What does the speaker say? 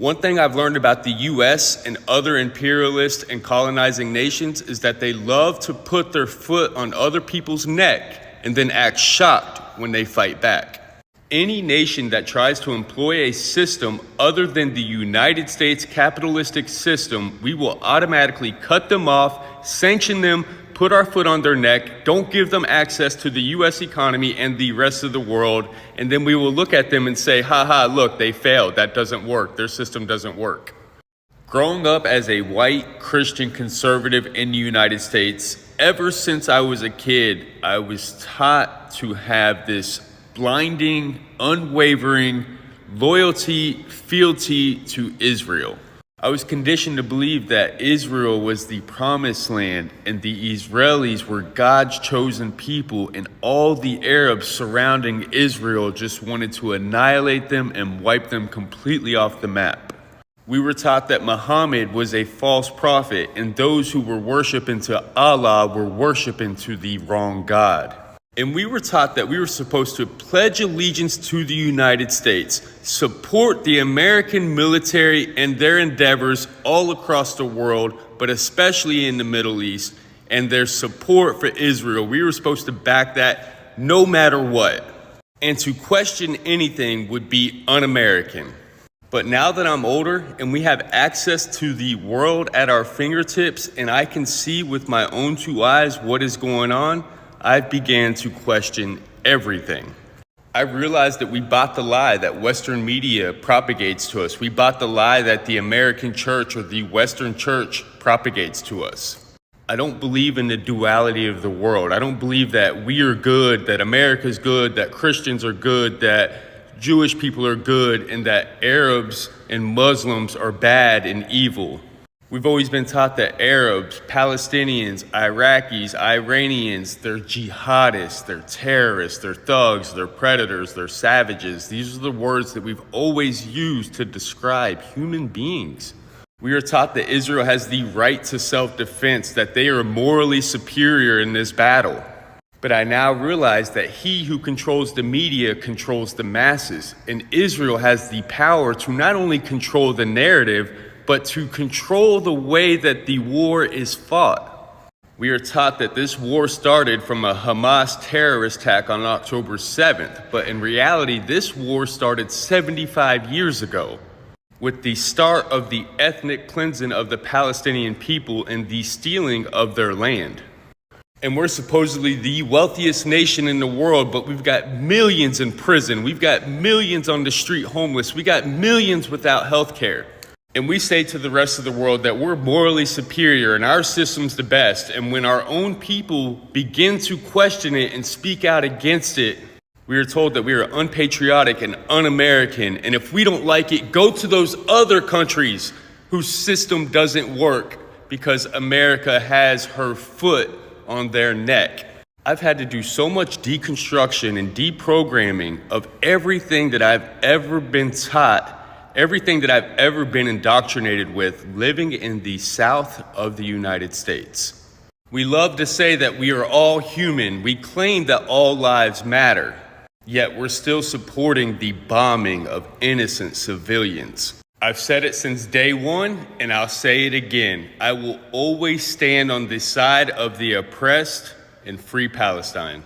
One thing I've learned about the US and other imperialist and colonizing nations is that they love to put their foot on other people's neck and then act shocked when they fight back. Any nation that tries to employ a system other than the United States capitalistic system, we will automatically cut them off, sanction them, put our foot on their neck, don't give them access to the US economy and the rest of the world, and then we will look at them and say, haha, look, they failed, that doesn't work, their system doesn't work. Growing up as a white Christian conservative in the United States, ever since I was a kid, I was taught to have this blinding, unwavering loyalty, fealty to Israel. I was conditioned to believe that Israel was the promised land and the Israelis were God's chosen people, and all the Arabs surrounding Israel just wanted to annihilate them and wipe them completely off the map. We were taught that Muhammad was a false prophet and those who were worshiping to Allah were worshiping to the wrong God. And we were taught that we were supposed to pledge allegiance to the United States, support the American military and their endeavors all across the world, but especially in the Middle East, and their support for Israel. We were supposed to back that no matter what. And to question anything would be un-American. But now that I'm older and we have access to the world at our fingertips and I can see with my own two eyes what is going on, I began to question everything. I realized that we bought the lie that Western media propagates to us. We bought the lie that the American church or the Western church propagates to us. I don't believe in the duality of the world. I don't believe that we are good, that America's good, that Christians are good, that Jewish people are good, and that Arabs and Muslims are bad and evil. We've always been taught that Arabs, Palestinians, Iraqis, Iranians, they're jihadists, they're terrorists, they're thugs, they're predators, they're savages. These are the words that we've always used to describe human beings. We are taught that Israel has the right to self-defense, that they are morally superior in this battle. But I now realize that he who controls the media controls the masses, and Israel has the power to not only control the narrative, but to control the way that the war is fought. We are taught that this war started from a Hamas terrorist attack on October 7th, but in reality, this war started 75 years ago, with the start of the ethnic cleansing of the Palestinian people and the stealing of their land. And we're supposedly the wealthiest nation in the world, but we've got millions in prison, we've got millions on the street homeless, we got millions without health care. And we say to the rest of the world that we're morally superior and our system's the best. And when our own people begin to question it and speak out against it, we are told that we are unpatriotic and un-American. And if we don't like it, go to those other countries whose system doesn't work because America has her foot on their neck. I've had to do so much deconstruction and deprogramming of everything that I've ever been taught, everything that I've ever been indoctrinated with living in the South of the United States. We love to say that we are all human. We claim that all lives matter, yet we're still supporting the bombing of innocent civilians. I've said it since day one, and I'll say it again. I will always stand on the side of the oppressed and free Palestine.